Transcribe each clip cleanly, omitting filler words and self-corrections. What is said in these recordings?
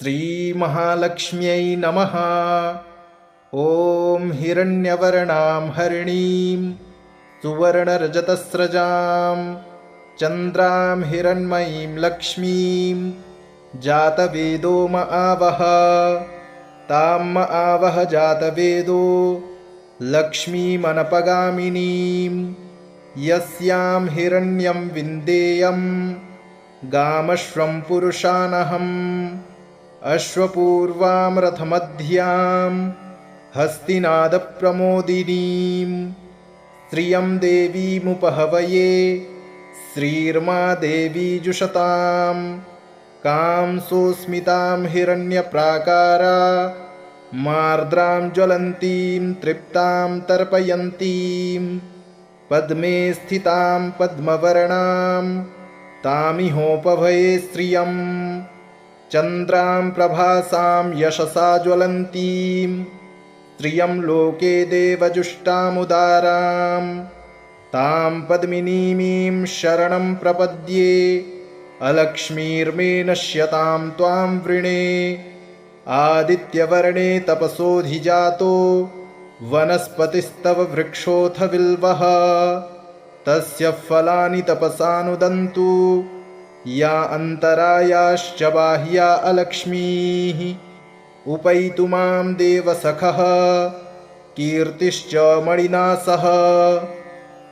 श्रीमहालक्ष्म्यै नमः। ॐ हिरण्यवर्णां हरिणीं सुवर्णरजतस्रजां चन्द्रां हिरण्मयीं लक्ष्मीं जातवेदो म आवह। तां म आवह जातवेदो लक्ष्मीमनपगामिनीं यस्यां हिरण्यं विन्देयं गामश्वं पुरुषानहम्। अश्वपूर्वां रथमध्यां हस्तिनादप्रमोदिनीं श्रियं देवीमुपहवये श्रीर्मा देवी जुषतां। कां सोऽस्मितां हिरण्यप्राकारा मार्द्रां ज्वलन्तीं तृप्तां तर्पयन्तीं पद्मे स्थितां पद्मवर्णां तामिहोपभये श्रियम्। चन्द्रां प्रभासां यशसा ज्वलन्तीं श्रियं लोके देवजुष्टामुदारां तां पद्मिनीमीं शरणं प्रपद्ये। अलक्ष्मीर्मे नश्यतां त्वां वृणे आदित्यवर्णे तपसोऽधिजातो वनस्पतिस्तव वृक्षोऽथ बिल्वः। तस्य फलानि तपसानुदन्तु या अन्तरायाश्च बाह्या अलक्ष्मीः। उपैतु मां देवसखः कीर्तिश्च मणिना सह।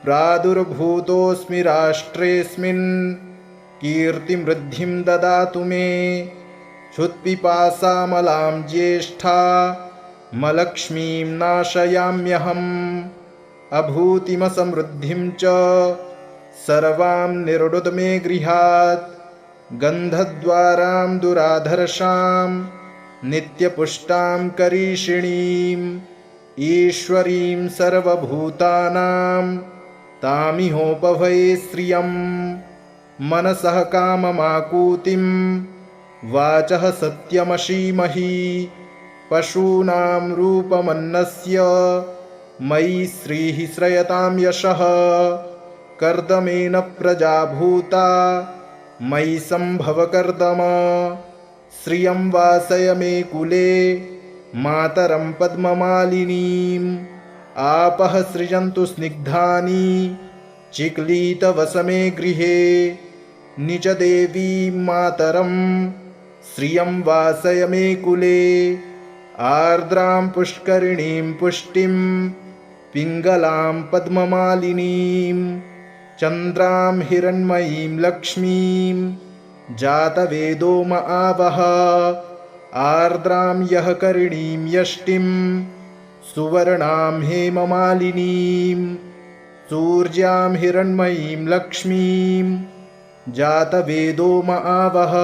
प्रादुर्भूतोऽस्मि राष्ट्रेऽस्मिन् कीर्तिमृद्धिं ददातु मे। क्षुत्पिपासामलां ज्येष्ठामलक्ष्मीं नाशयाम्यहम्। अभूतिमसमृद्धिं च सर्वां निर्णुद मे गृहात्। गन्धद्वारां दुराधर्षां नित्यपुष्टां करीषिणीं ईश्वरीं सर्वभूतानां तामिहोपभये श्रियम्। मनसः काममाकूतिं वाचः सत्यमशीमहि। पशूनां रूपमन्नस्य मयि श्रीः श्रयतां यशः। कर्दमेन प्रजा भूता मयि सम्भव कर्दम। श्रियं वासय मे कुले मातरं पद्ममालिनीम्। आपः सृजन्तु स्निग्धानि चिक्लीतवस मे गृहे। निजदेवीं मातरं श्रियं वासय मे कुले। आर्द्रां पुष्करिणीं पुष्टिं पिङ्गलां पद्ममालिनीं चन्द्रां हिरण्मयीं लक्ष्मीं जातवेदो म आवह। आर्द्रां यः करिणीं यष्टिं सुवर्णां हेममालिनीं सूर्यां हिरण्मयीं लक्ष्मीं जातवेदो म आवह।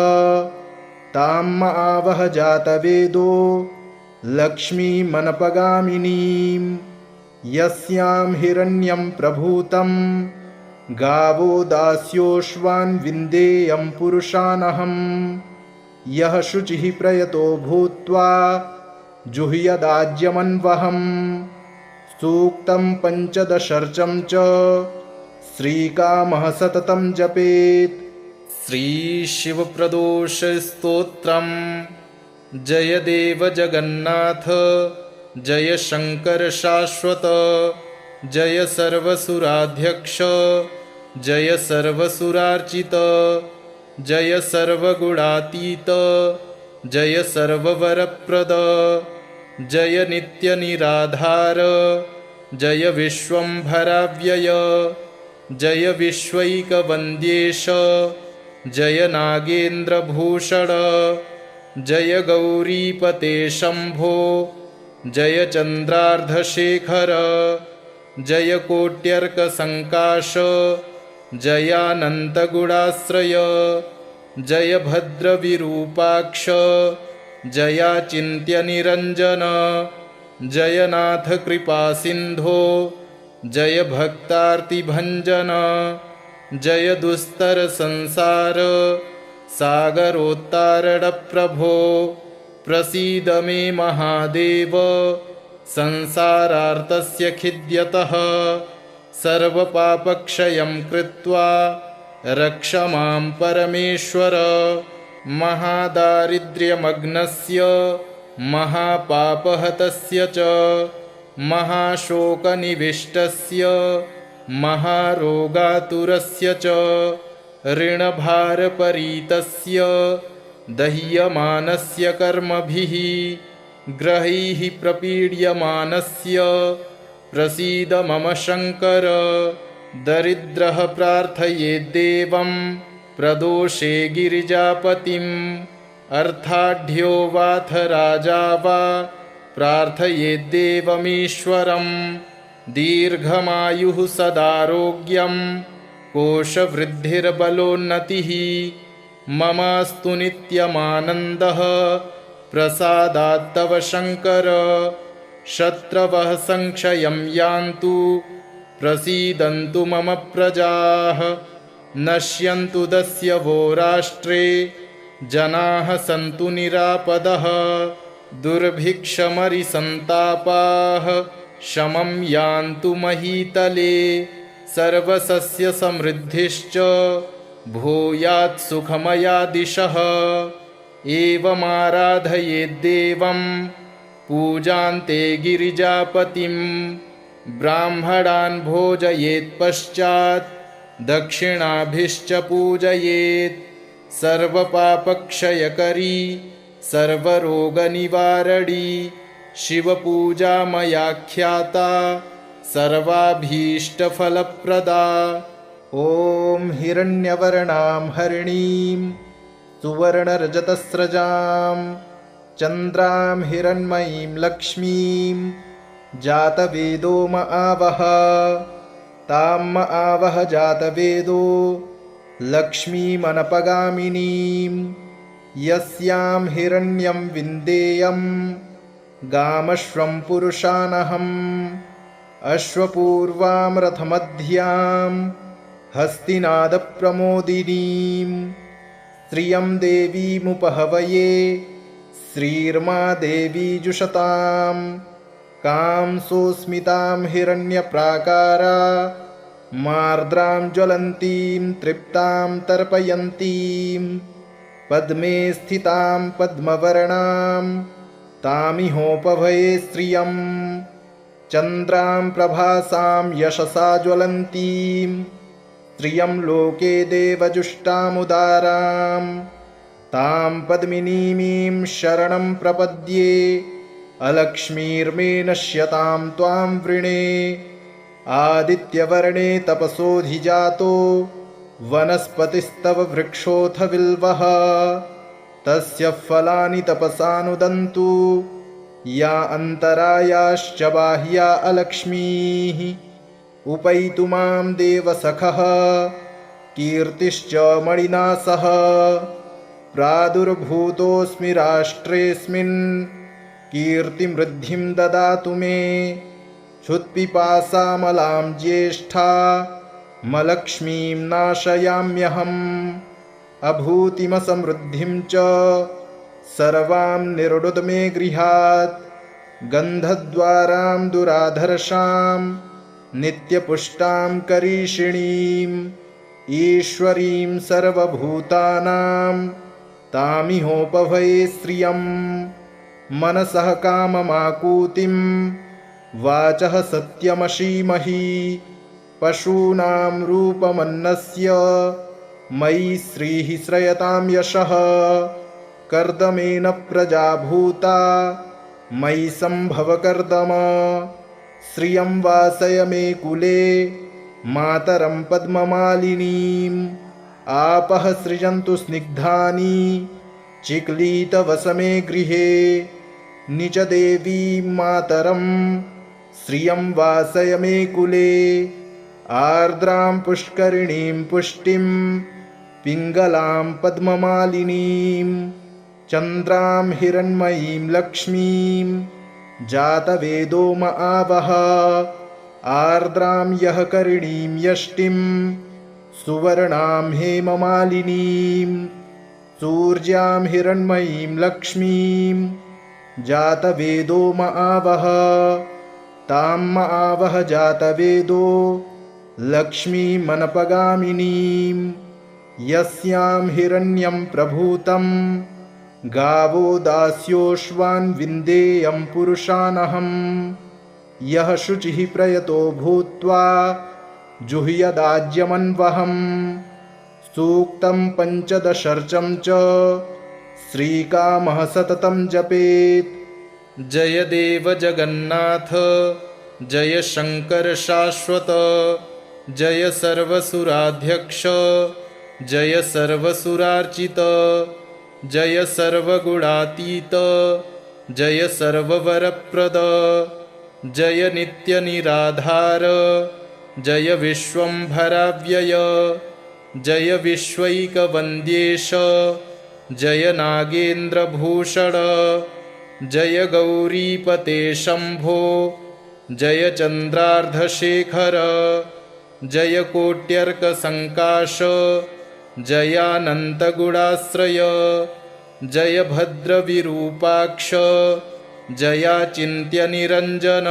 तां म आवह जातवेदो लक्ष्मीमनपगामिनीं यस्यां हिरण्यं प्रभूतं गावो दास्योश्वान् विन्देयं पुरुषानहम्। यः शुचिः प्रयतो भूत्वा जुह्यदाज्यमन्वहम्। सूक्तं पञ्चदशर्चं च श्रीकामः सततं जपेत्। श्रीशिवप्रदोषस्तोत्रम्। जय देव जगन्नाथ जय शङ्कर शाश्वत। जय सर्वसुराध्यक्ष जय सर्वसुरार्चित। जय सर्वगुणातीत जय सर्ववरप्रद। जय नित्यनिराधार जय विश्वम्भराव्यय। जय विश्वैकवन्द्येश जय नागेन्द्रभूषण। जय गौरीपते शम्भो जय चन्द्रार्धशेखर। जय कोट्यर्कसङ्काश जयानन्तगुणाश्रय। जय भद्रविरूपाक्ष जयाचिन्त्यनिरञ्जन। जय नाथ कृपासिन्धो जय भक्तार्तिभञ्जन। जय दुस्तरसंसार सागरोत्तारणप्रभो। प्रसीद मे महादेव संसारार्तस्य खिद्यतः। सर्वपापक्षयं कृत्वा रक्ष मां परमेश्वर। महादारिद्र्यमग्नस्य महापापहतस्य च महाशोकनिविष्टस्य महारोगातुरस्य च ऋणभारपरीतस्य दह्यमानस्य कर्मभिः ग्रहैः प्रपीड्यमानस्य प्रसीद मम शङ्कर। दरिद्रः प्रार्थयेद्देवं प्रदोषे गिरिजापतिम् अर्थाढ्यो वाथ राजा वा प्रार्थयेद्देवमीश्वरम् दीर्घमायुः सदारोग्यं कोशवृद्धिर्बलोन्नतिः ममास्तु नित्यमानन्दः प्रसादात्तव शङ्कर। शत्रवः संक्षयं यान्तु प्रसीदन्तु मम प्रजाः नश्यन्तु दस्यवो राष्ट्रे जनाः सन्तु निरापदः दुर्भिक्षमरिसन्तापाः शमं यान्तु महीतले सर्वसस्यसमृद्धिश्च भूयात् सुखमया दिशः। एवमाराधयेद्देवं पूजान्ते गिरिजापतिं ब्राह्मणान् भोजयेत्पश्चात् दक्षिणाभिश्च पूजयेत् सर्वपापक्षयकरी सर्वरोगनिवारणी शिवपूजा मया ख्याता सर्वाभीष्टफलप्रदा। ॐ हिरण्यवर्णां हरिणीं सुवर्णरजतस्रजां चन्द्रां हिरण्मयीं लक्ष्मीं जातवेदो म आवह तां म आवह जातवेदो लक्ष्मीमनपगामिनीं यस्यां हिरण्यं विन्देयं गामश्वं पुरुषानहम् अश्वपूर्वां रथमध्यां हस्तिनादप्रमोदिनीं श्रियं देवीमुपहवये श्रीर्मा देवी जुषतां कां सोऽस्मितां हिरण्यप्राकारा मार्द्रां ज्वलन्तीं तृप्तां तर्पयन्तीं पद्मे स्थितां पद्मवर्णां तामिहोपभये श्रियं चन्द्रां प्रभासां यशसा ज्वलन्तीं श्रियं लोके देवजुष्टामुदारां तां पद्मिनीमीं शरणं प्रपद्ये अलक्ष्मीर्मे नश्यतां त्वां वृणे। आदित्यवर्णे तपसोऽधिजातो वनस्पतिस्तव वृक्षोऽथ बिल्वः तस्य फलानि तपसानुदन्तु या अन्तरायाश्च बाह्या अलक्ष्मीः उपैतु मां देवसखः कीर्तिश्च मणिना सह प्रादुर्भूतोऽस्मि राष्ट्रेऽस्मिन् कीर्तिमृद्धिं ददातु मे क्षुत्पिपासामलां ज्येष्ठा मलक्ष्मीं नाशयाम्यहम् अभूतिमसमृद्धिं च सर्वां निरुदत मे गृहात् गन्धद्वारां दुराधर्षां नित्यपुष्टां करीषिणीम् ईश्वरीं सर्वभूतानां तामिहोपभये श्रियं मनसः काममाकूतिं वाचः सत्यमशीमहि पशूनां रूपमन्नस्य मयि श्रीः श्रयतां यशः कर्दमेन प्रजा भूता मयि सम्भव कर्दम श्रियं वासय मे कुले मातरं पद्ममालिनीम् आपः सृजन्तु स्निग्धानि चिक्लीतवसमे गृहे निजदेवीं मातरं श्रियं वासय मे कुले आर्द्रां पुष्करिणीं पुष्टिं पिङ्गलां पद्ममालिनीं चन्द्रां हिरण्मयीं लक्ष्मीं जातवेदो म आवह आर्द्रां यः करिणीं यष्टिं सुवर्णां हेममालिनीं सूर्यां हिरण्मयीं लक्ष्मीं जातवेदो म आवह तां म आवह जातवेदो लक्ष्मीमनपगामिनीं यस्यां हिरण्यं प्रभूतं गावो दास्योश्वान् विन्देयं पुरुषानहं यः शुचिः प्रयतो भूत्वा जुह्यदाज्यमन्वहम् सूक्तं पञ्चदशर्चं च श्रीकामः सततं जपेत्। जय देव जगन्नाथ जय शंकर शाश्वत जय सर्वसुराध्यक्ष जय सर्वसुरार्चित जय सर्वगुणातीत जय सर्ववरप्रद जय नित्यनिराधार जय विश्वंभराव्यय जय विश्वैकवन्द्येश जय नागेन्द्रभूषण जय गौरीपते शंभो जय चन्द्रार्धशेखर जय कोट्यर्कसङ्काश जयानन्तगुणाश्रय जय भद्रविरूपाक्ष जयाचिन्त्यनिरञ्जन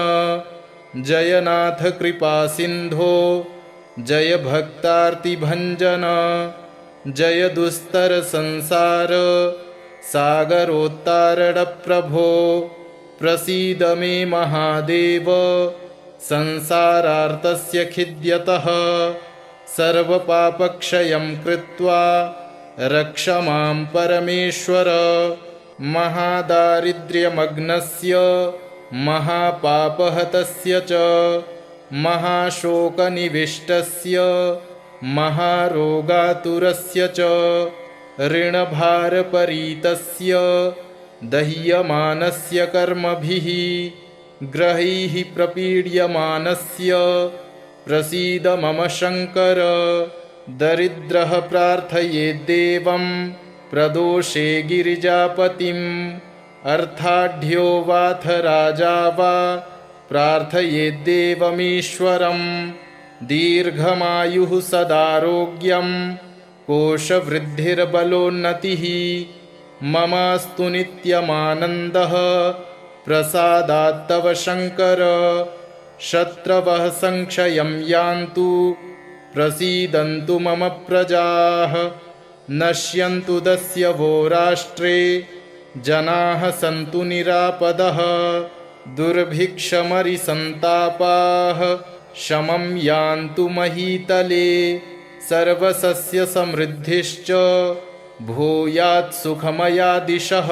जय नाथ कृपासिन्धो जय भक्तार्तिभञ्जन जय दुस्तरसंसार सागरोत्तारणप्रभो प्रसीद मे महादेव संसारार्तस्य खिद्यतः सर्वपापक्षयं कृत्वा रक्ष मां परमेश्वर महादारिद्र्यमग्नस्य महापापहतस्य च महाशोकनिविष्टस्य महारोगातुरस्य च ऋणभारपरीतस्य दह्यमानस्य कर्मभिः ग्रहैः प्रपीड्यमानस्य प्रसीद मम शङ्कर दरिद्रः प्रार्थयेद्देवं प्रदोषे गिरिजापतिम् अर्थाढ्यो वाथ राजा वा प्रार्थयेद्देवमीश्वरं दीर्घमायुः सदारोग्यं कोशवृद्धिर्बलोन्नतिः ममास्तु नित्यमानन्दः प्रसादात्तव शङ्कर शत्रवः संक्षयं यान्तु प्रसीदन्तु मम प्रजाः नश्यन्तु दस्यवो राष्ट्रे जनाः सन्तु निरापदः दुर्भिक्षमरिसन्तापाः शमं यान्तु महीतले सर्वसस्यसमृद्धिश्च भूयात् सुखमया दिशः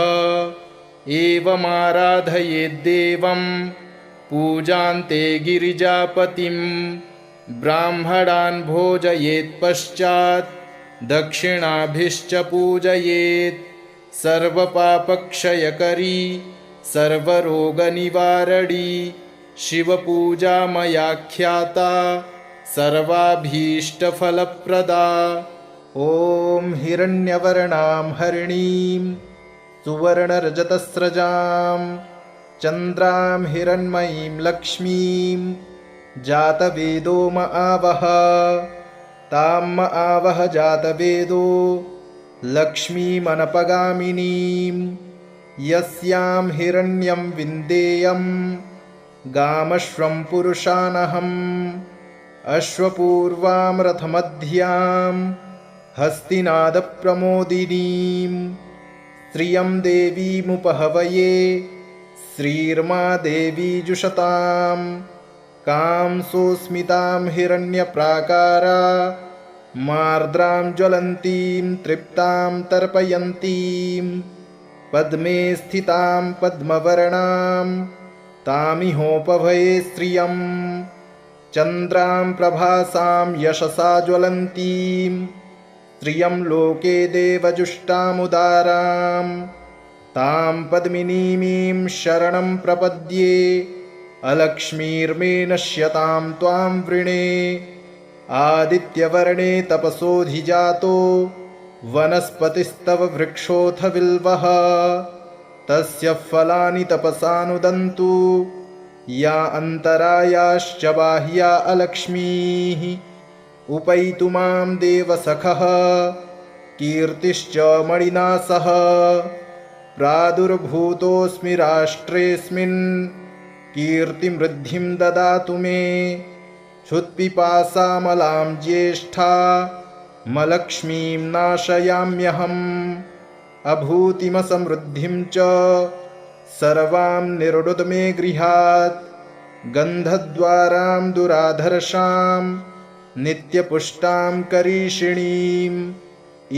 एवमाराधयेद्देवं पूजान्ते गिरिजापतिं ब्राह्मणान् भोजयेत्पश्चात् दक्षिणाभिश्च पूजयेत् सर्वपापक्षयकरी सर्वरोगनिवारणी शिवपूजा मया ख्याता सर्वाभीष्टफलप्रदा। ॐ हिरण्यवर्णां हरिणीं सुवर्णरजतस्रजां चन्द्रां हिरण्मयीं लक्ष्मीं जातवेदो म आवह तां म आवह जातवेदो लक्ष्मीमनपगामिनीं यस्यां हिरण्यं विन्देयं गामश्वं पुरुषानहम् अश्वपूर्वां रथमध्यां हस्तिनादप्रमोदिनीं श्रियं देवीमुपहवये श्रीर्मा देवी जुषतां कां सोऽस्मितां हिरण्यप्राकारा मार्द्रां ज्वलन्तीं तृप्तां तर्पयन्तीं पद्मे स्थितां पद्मवर्णां तामिहोपभये श्रियं चन्द्रां प्रभासां यशसा ज्वलन्तीं श्रियं लोके देवजुष्टामुदारां तां पद्मिनीमीं शरणं प्रपद्ये अलक्ष्मीर्मे नश्यतां त्वां वृणे आदित्यवर्णे तपसोऽधिजातो वनस्पतिस्तव वृक्षोऽथ बिल्वः तस्य फलानि तपसानुदन्तु या अन्तरायाश्च बाह्या अलक्ष्मीः उपैतु मां देवसखः कीर्तिश्च मणिना सह प्रादुर्भूतोऽस्मि राष्ट्रेऽस्मिन् कीर्तिमृद्धिं ददातु मे क्षुत्पिपासामलां ज्येष्ठा मलक्ष्मीं नाशयाम्यहम् अभूतिमसमृद्धिं च सर्वां निर्णुद मे गृहात् गन्धद्वारां दुराधर्षां नित्यपुष्टां करीषिणीम्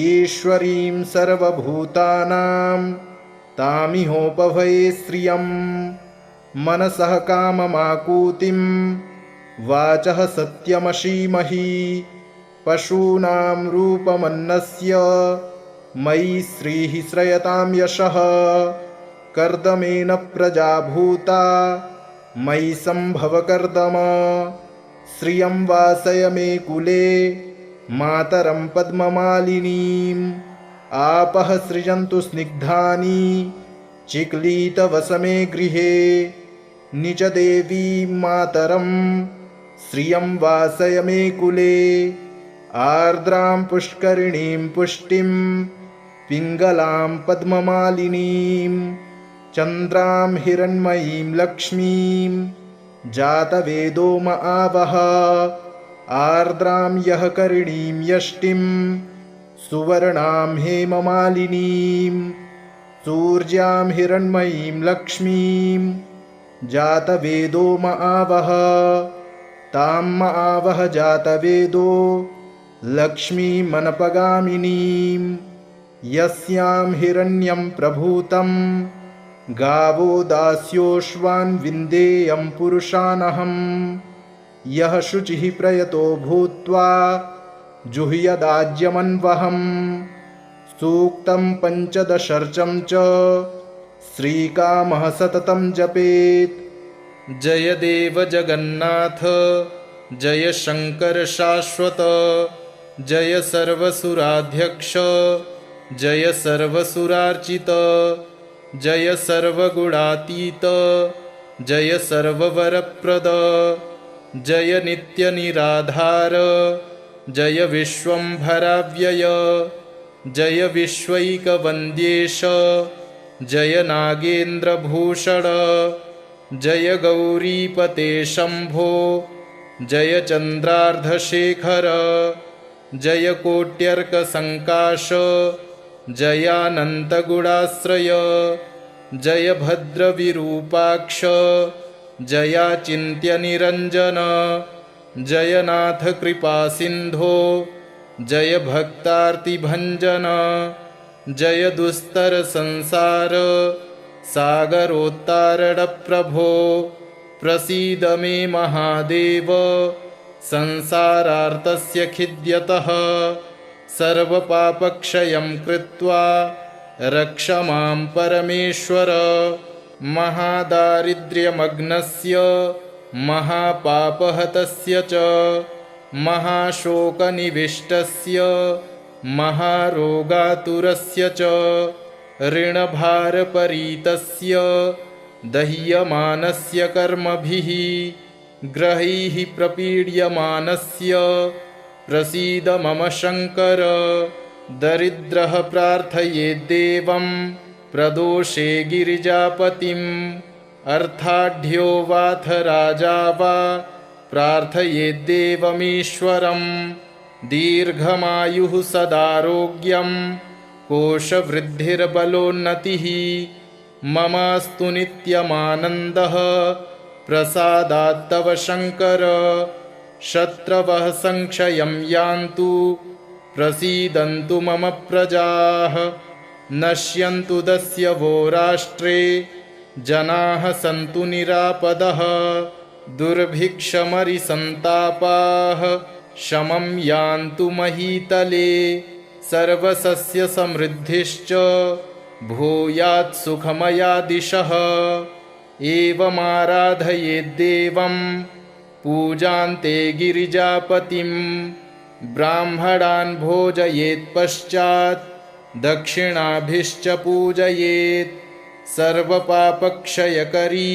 ईश्वरीं सर्वभूतानां तामिहोपभये श्रियं मनसः काममाकूतिं वाचः सत्यमशीमहि पशूनां रूपमन्नस्य मयि श्रीः श्रयतां यशः कर्दमेन प्रजा भूता मयि सम्भव कर्दम श्रियं वासय मे कुले मातरं पद्ममालिनीम् आपः सृजन्तु स्निग्धानि चिक्लीतवसमे गृहे निजदेवीं मातरं श्रियं वासय मे कुले आर्द्रां पुष्करिणीं पुष्टिं पिङ्गलां पद्ममालिनीं चन्द्रां हिरण्मयीं लक्ष्मीं जातवेदो म आवह आर्द्रां यः करिणीं यष्टिं सुवर्णां हेममालिनीं सूर्यां हिरण्मयीं लक्ष्मीं जातवेदो म आवह तां म आवह जातवेदो लक्ष्मीमनपगामिनीं यस्यां हिरण्यं प्रभूतं गावो दास्योश्वान् विन्देयं पुरुषानहम् यः शुचिः प्रयतो भूत्वा जुह्यदाज्यमन्वहम् सूक्तं पञ्चदशर्चं च श्रीकामः सततं जपेत्। जय देव जगन्नाथ जय शंकर शाश्वत जय सर्वसुराध्यक्ष जय सर्वसुरार्चित जय सर्वगुणातीत जय सर्ववरप्रद जय नित्यनिराधार जय विश्वंभराव्यय जय विश्वैकवन्द्येश जय नागेन्द्रभूषण जय गौरीपते शम्भो जय चन्द्रार्धशेखर जय कोट्यर्कसङ्काश जयानन्तगुणाश्रय जय भद्रविरूपाक्ष जयाचिन्त्यनिरञ्जन जय नाथ कृपासिन्धो जय भक्तार्तिभञ्जन जय दुस्तरसंसार सागरोत्तारणप्रभो प्रसीद मे महादेव संसारार्तस्य खिद्यतः सर्वपापक्षयं कृत्वा रक्ष मां परमेश्वर महादारिद्र्यमग्नस्य महापापहतस्य च महाशोकनिविष्टस्य महारोगातुरस्य च ऋणभारपरीतस्य दह्यमानस्य कर्मभिः ग्रहैः प्रपीड्यमानस्य प्रसीद मम शङ्कर दरिद्रः प्रार्थयेद्देवं प्रदोषे गिरिजापतिम् अर्थाढ्यो वाथ राजा वा प्रार्थयेद्देवमीश्वरं दीर्घमायुः सदारोग्यं कोशवृद्धिर्बलोन्नतिः ममास्तु नित्यमानन्दः प्रसादात्तव शङ्कर शत्रवः संक्षयं यान्तु प्रसीदन्तु मम प्रजाः नश्यन्तु दस्यवो राष्ट्रे जनाः सन्तु निरापदः दुर्भिक्षमरिसन्तापाः शमं यान्तु महीतले सर्वसस्यसमृद्धिश्च भूयात् सुखमया दिशः एवमाराधयेद्देवं पूजान्ते गिरिजापतिं ब्राह्मणान् भोजयेत्पश्चात् दक्षिणाभिश्च पूजयेत् सर्वपापक्षयकरी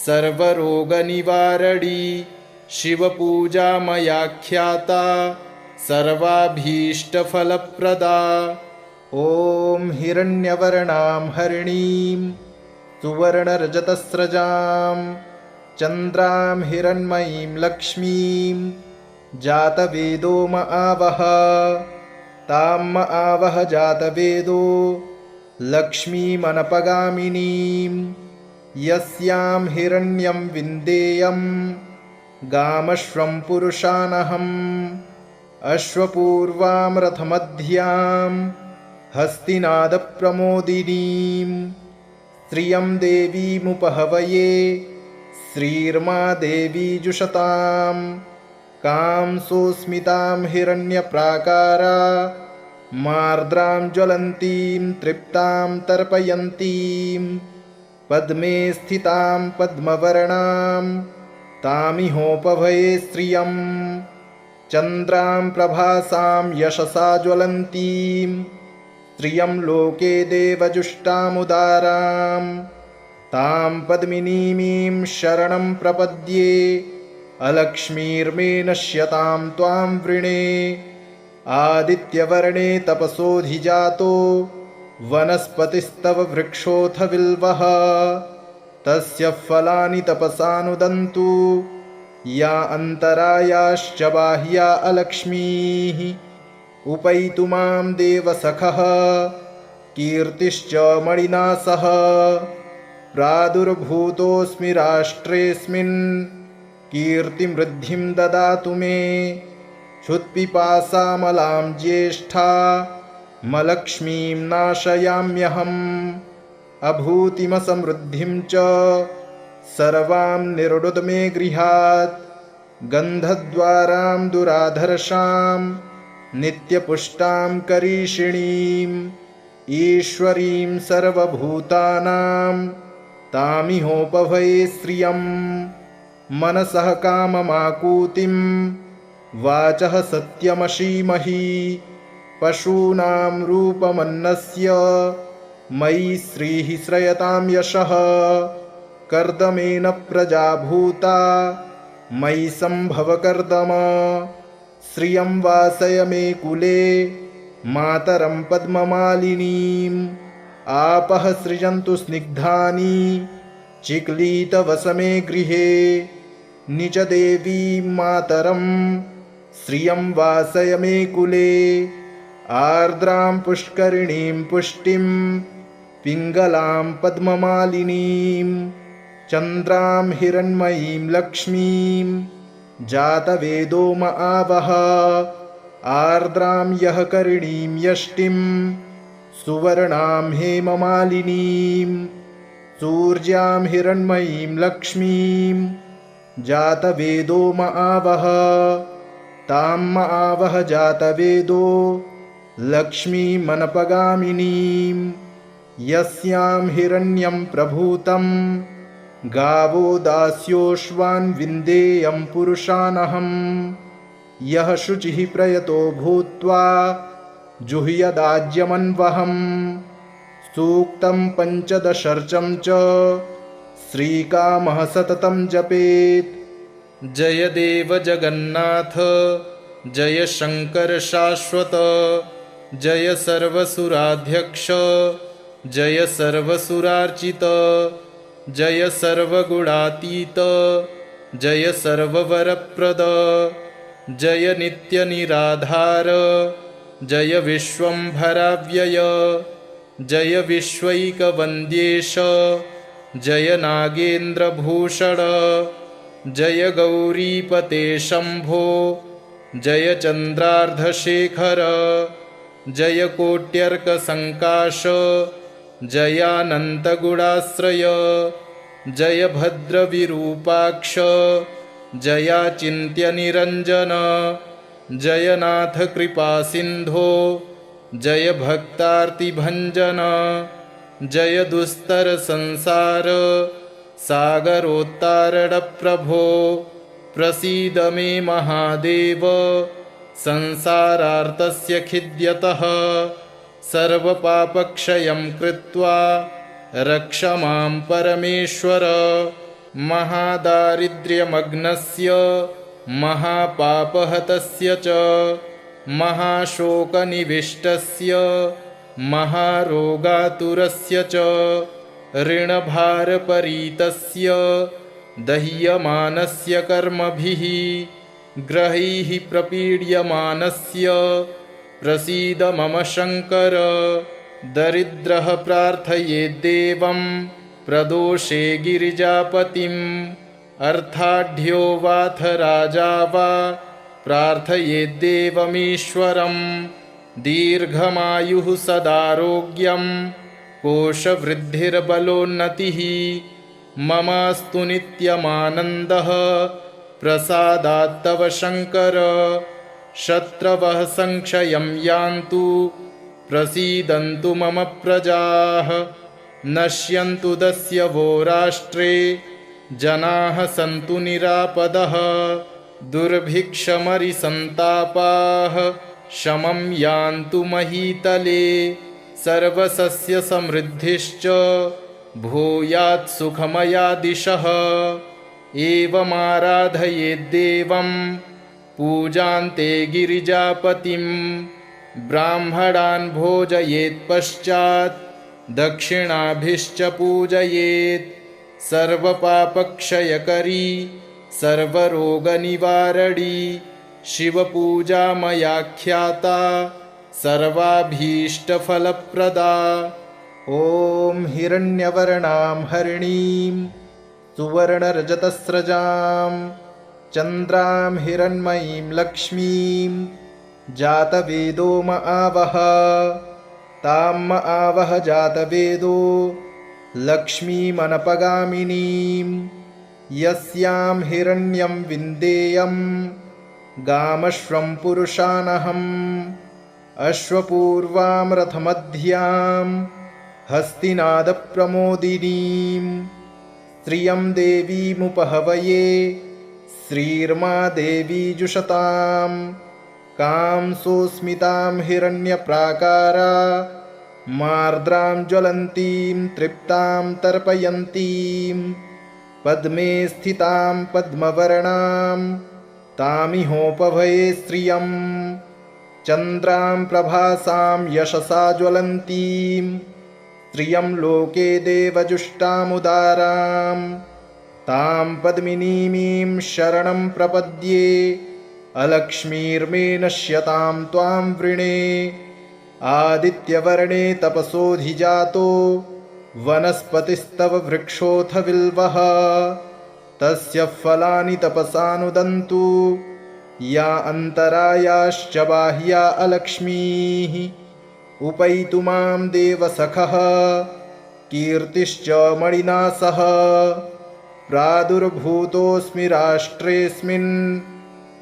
सर्वरोगनिवारणी शिवपूजा मया ख्याता सर्वाभीष्टफलप्रदा। ॐ हिरण्यवर्णां हरिणीं सुवर्णरजतस्रजां चन्द्रां हिरण्मयीं लक्ष्मीं जातवेदो म आवह ताम् आवह जातवेदो लक्ष्मीमनपगामिनीं यस्यां हिरण्यं विन्देयं गामश्वं पुरुषानहम् अश्वपूर्वां रथमध्यां हस्तिनादप्रमोदिनीं श्रियं देवीमुपहवये श्रीर्मा देवी जुषतां कां सोऽस्मितां हिरण्यप्राकारा मार्द्रां ज्वलन्तीं तृप्तां तर्पयन्तीं पद्मे स्थितां पद्मवर्णां तामिहोपभये श्रियं चन्द्रां प्रभासां यशसा ज्वलन्तीं श्रियं लोके देवजुष्टामुदारां तां पद्मिनीमीं शरणं प्रपद्ये अलक्ष्मीर्मे नश्यतां त्वां वृणे आदित्यवर्णे तपसोऽधिजातो वनस्पतिस्तव वृक्षोऽथ बिल्वः तस्य फलानि तपसानुदन्तु या अन्तरायाश्च बाह्या अलक्ष्मीः उपैतु मां देवसखः कीर्तिश्च मणिना सह प्रादुर्भूतोऽस्मि राष्ट्रेऽस्मिन् कीर्तिमृद्धिं ददातु मे क्षुत्पिपासामलां ज्येष्ठा मलक्ष्मीं नाशयाम्यहम् अभूतिमसमृद्धिं च सर्वां निर्णुद मे गृहात् गन्धद्वारां दुराधर्षां नित्यपुष्टां करीषिणीम् ईश्वरीं सर्वभूतानां तामिहोपभये श्रियं मनसः काममाकूतिं वाचः सत्यमशीमहि पशूनां रूपमन्नस्य मयि श्रीः श्रयतां यशः कर्दमेन प्रजा भूता मयि सम्भव कर्दम श्रियं वासय मे कुले मातरं पद्ममालिनीम् आपः सृजन्तु स्निग्धानि चिक्लीतवसमे गृहे निजदेवीं मातरं श्रियं वासय मे कुले आर्द्रां पुष्करिणीं पुष्टिं पिङ्गलां पद्ममालिनीं चन्द्रां हिरण्मयीं लक्ष्मीं जातवेदो म आवह आर्द्रां यः करिणीं यष्टिं सुवर्णां हेममालिनीं सूर्यां हिरण्मयीं लक्ष्मीं जातवेदो म आवह तां म आवह जातवेदो लक्ष्मीमनपगामिनीं यस्यां हिरण्यं प्रभूतं गावो दास्योश्वान् विन्देयं पुरुषानहम् यः शुचिः प्रयतो भूत्वा जुह्यदाज्यमन्वहम् सूक्तं पञ्चदशर्चं च श्रीकामः सततं जपेत्। जय देव जगन्नाथ जय शंकर शाश्वत जय सर्वसुराध्यक्ष जय सर्वसुरार्चित जय सर्वगुणातीत जय सर्ववरप्रद जय नित्यनिराधार जय विश्वंभराव्यय जय विश्वैकवन्द्येश जय नागेन्द्रभूषण जय गौरीपते शम्भो जय चन्द्रार्धशेखर जय कोट्यर्कसङ्काश जयानन्तगुणाश्रय जय भद्रविरूपाक्ष जयाचिन्त्यनिरञ्जन जयनाथ कृपासिन्धो जय भक्तार्तिभञ्जन जय दुस्तरसंसार सागरोत्तारणप्रभो प्रसीद मे महादेव संसारार्तस्य खिद्यतः सर्वपापक्षयं कृत्वा रक्ष मां परमेश्वर महादारिद्र्यमग्नस्य महापापहतस्य च महाशोकनिविष्टस्य महारोगातुरस्य च ऋणभारपरीतस्य दह्यमानस्य कर्मभिः ग्रहैः प्रपीड्यमानस्य प्रसीद मम शङ्कर। दरिद्रः प्रार्थयेद्देवं प्रदोषे गिरिजापतिम्। अर्थाढ्यो वाथ राजा वा प्रार्थयेद्देवमीश्वरम्। दीर्घमायुः सदारोग्यं कोशवृद्धिर्बलोन्नतिः। ममास्तु नित्यमानन्दः प्रसादात्तव शङ्कर। शत्रवः संक्षयं यान्तु प्रसीदन्तु मम प्रजाः। नश्यन्तु दस्यवो राष्ट्रे जनाः सन्तु निरापदः। दुर्भिक्षमरिसन्तापाः शमं यान्तु महीतले। सर्वसस्यसमृद्धिश्च भूयात् सुखमया दिशः। एवमाराधयेद्देवं पूजान्ते गिरिजापतिम्। ब्राह्मणान् भोजयेत्पश्चात् दक्षिणाभिश्च पूजयेत्। सर्वपापक्षयकरी सर्वरोगनिवारणी शिवपूजा मया ख्याता सर्वाभीष्टफलप्रदा। ॐ हिरण्यवर्णां हरिणीं सुवर्णरजतस्रजां चन्द्रां हिरण्मयीं लक्ष्मीं जातवेदो म आवह। तां म आवह जातवेदो लक्ष्मीमनपगामिनीं। यस्यां हिरण्यं विन्देयं गामश्वं पुरुषानहम्। अश्वपूर्वां रथमध्यां हस्तिनादप्रमोदिनीं। श्रियं देवीमुपहवये श्रीर्मा देवी जुषतां। कां सोऽस्मितां हिरण्यप्राकारा मार्द्रां ज्वलन्तीं तृप्तां तर्पयन्तीं। पद्मे स्थितां पद्मवर्णां तामिहोपभये श्रियं। चन्द्रां प्रभासां यशसा ज्वलन्तीं श्रियं लोके देवजुष्टामुदारां। तां पद्मिनीमीं शरणं प्रपद्ये अलक्ष्मीर्मे नश्यतां त्वां वृणे। आदित्यवर्णे तपसोऽधिजातो वनस्पतिस्तव वृक्षोऽथ बिल्वः। तस्य फलानि तपसानुदन्तु या अन्तरायाश्च बाह्या अलक्ष्मीः। उपैतु मां देवसखः कीर्तिश्च मणिना सह। प्रादुर्भूतोऽस्मि राष्ट्रेऽस्मिन्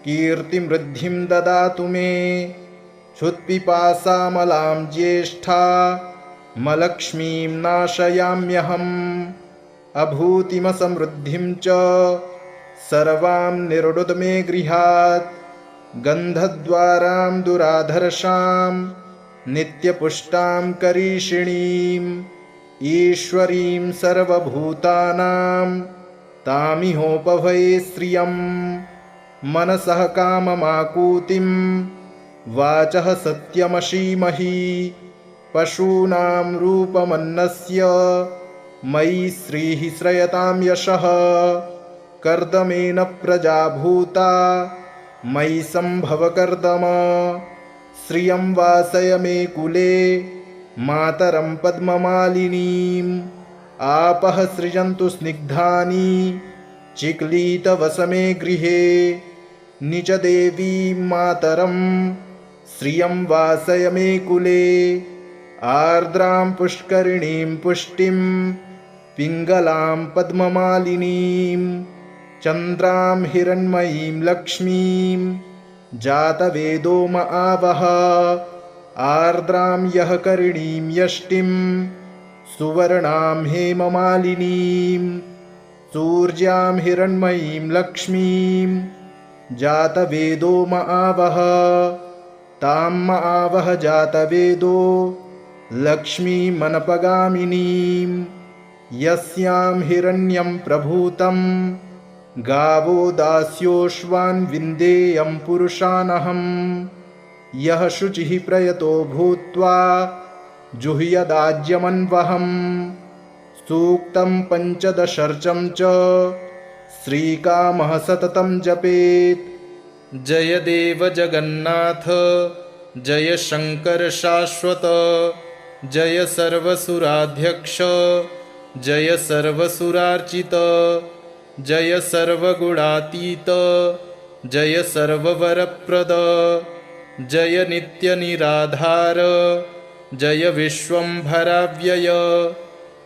कीर्तिमृद्धिं ददातु मे। क्षुत्पिपासामलां ज्येष्ठा मलक्ष्मीं नाशयाम्यहम्। अभूतिमसमृद्धिं च सर्वां निर्णुद मे गृहात्। गन्धद्वारां दुराधर्षां नित्यपुष्टां करीषिणीम्। ईश्वरीं सर्वभूतानां तामिहोपभये श्रियं। मनसः काममाकूतिं वाचः सत्यमशीमहि। पशूनां रूपमन्नस्य मयि श्रीः श्रयतां यशः। कर्दमेन प्रजा भूता मयि सम्भव कर्दम। श्रियं वासय मे कुले मातरं पद्ममालिनीम्। आपः सृजन्तु स्निग्धानि चिक्लीतवस मे गृहे। निजदेवीं मातरं श्रियं वासय मे कुले। आर्द्रां पुष्करिणीं पुष्टिं पिङ्गलां पद्ममालिनीं। चन्द्रां हिरण्मयीं लक्ष्मीं जातवेदो म आवह। आर्द्रां यः करिणीं यष्टिं सुवर्णां हेममालिनीं। सूर्यां हिरण्मयीं लक्ष्मीं जातवेदो म आवह। तां म आवह जातवेदो लक्ष्मीमनपगामिनीं। यस्यां हिरण्यं प्रभूतं गावो दास्योश्वान् विन्देयं पुरुषानहम्। यः शुचिः प्रयतो भूत्वा जुह्यदाज्यमन्वहम्। सूक्तं पञ्चदशर्चं च श्रीकामः सततं जपेत्। जय देव जगन्नाथ जय शंकर शाश्वत, जय सर्वसुराध्यक्ष, जय सर्वसुरार्चित, जय सर्वगुणातीत, जय सर्ववरप्रद, जय नित्यनिराधार, जय विश्वंभराव्यय,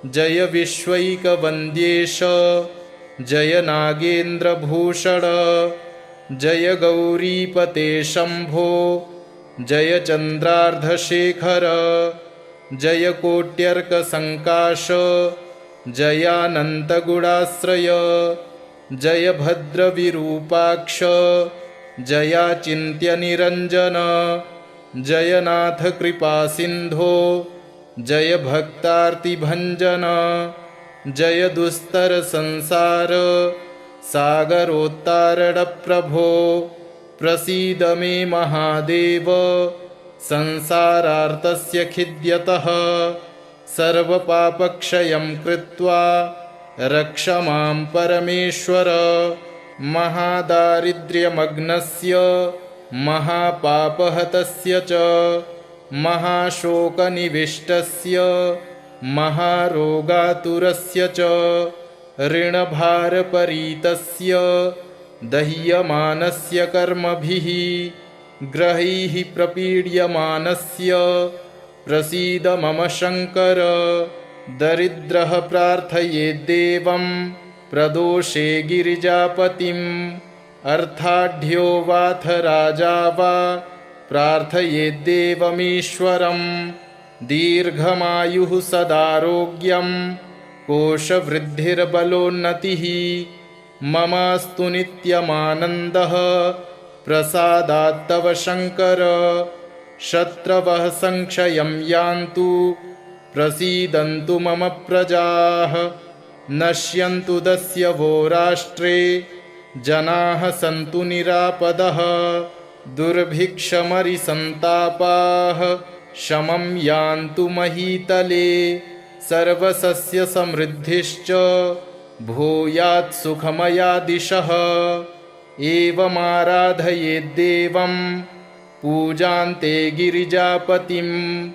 जय विश्वैकवन्द्येश, जय नागेन्द्रभूषण, जय गौरीपते शंभो, जय चन्द्रार्धशेखर, जय कोट्यर्कसङ्काश, जयानन्तगुणाश्रय, जय भद्रविरूपाक्ष, जयाचिन्त्यनिरञ्जन, जय नाथ कृपासिन्धो, जय भक्तार्तिभञ्जन, जय दुस्तरसंसार सागरोत्तारणप्रभो, प्रसीद मे महादेव, संसारार्तस्य खिद्यतः, सर्वपापक्षयं कृत्वा रक्ष मां परमेश्वर, महादारिद्र्यमग्नस्य महापापहतस्य च, महाशोकनिविष्टस्य महारोगातुरस्य च, ऋणभारपरीतस्य दह्यमानस्य कर्मभिः ग्रहैः प्रपीड्यमानस्य, प्रसीद मम शङ्कर, दरिद्रः प्रार्थयेद्देवं प्रदोषे गिरिजापतिम्, अर्थाढ्यो वाथ राजा वा प्रार्थयेद्देवमीश्वरम्, दीर्घमायुः सदारोग्यं कोशवृद्धिर्बलोन्नतिः, ममास्तु नित्यमानन्दः प्रसादात्तव शङ्कर, शत्रवः संक्षयं यान्तु प्रसीदन्तु मम प्रजाः, नश्यन्तु दस्यवो राष्ट्रे जनाः सन्तु निरापदः, दुर्भिक्षमरिसन्तापाः शमं यान्तु महीतले, सर्वसस्यसमृद्धिश्च भूयात् सुखमया दिशः, एवमाराधयेद्देवं पूजान्ते गिरिजापतिं,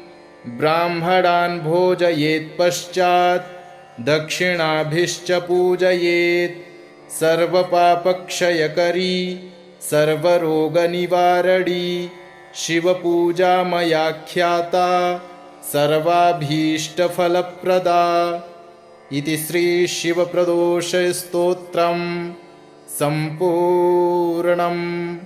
ब्राह्मणान् भोजयेत्पश्चात् दक्षिणाभिश्च पूजयेत्, सर्वपापक्षयकरी सर्वरोगनिवारणी शिवपूजा मया ख्याता सर्वाभीष्टफलप्रदा। इति श्रीशिवप्रदोषस्तोत्रम् सम्पूर्णम्।